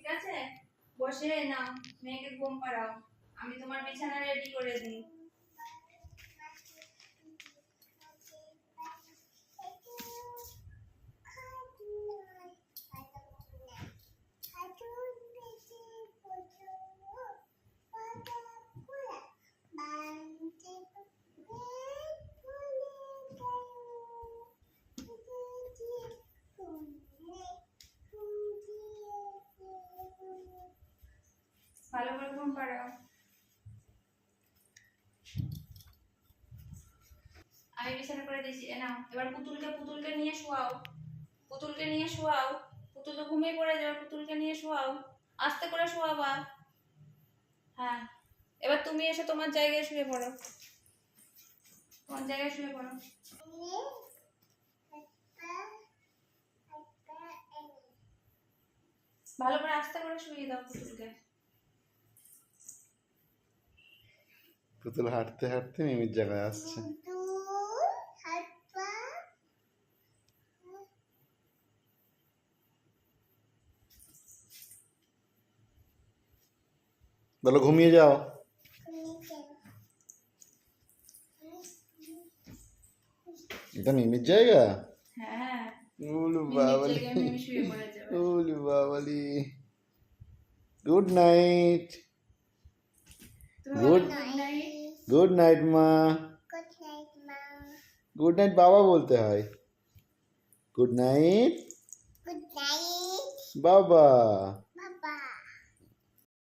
ঠিক আছে? বসে নাও, মেয়েকে ঘুম পাড়াও, আমি তোমার বিছানা রেডি করে দিই। ভালো করে ঘুম পাড়াও। আমি বিছানা করে দিয়েছি, নাও এবার পুতুলকে নিয়ে শোয়াও। পুতুলকে নিয়ে শোয়াও। পুতুল তো ঘুমিয়ে পড়ে যাবে, পুতুলকে নিয়ে শোয়াও। আস্তে করে শোয়াবা। হ্যাঁ, এবার তুমি এসে তোমার জায়গায় শুয়ে পড়ো। তোমার জায়গায় শুয়ে পড়ো। ভালো করে আস্তে করে শুয়ে দাও পুতুলকে। পুতুল হাঁটতে হাঁটতে মিমির জায়গায় আসছে। বলো ঘুমিয়ে যাও। এটা মিমির জায়গা? হ্যাঁ, ওলু মিমির বাবালি, জায়গায় মিমি শুয়ে পড়ে যাবে। ওলু বাবালি। Good night. Good good night মা। গুড নাইট বাবা বলতে হয়। গুড নাইট বাবা।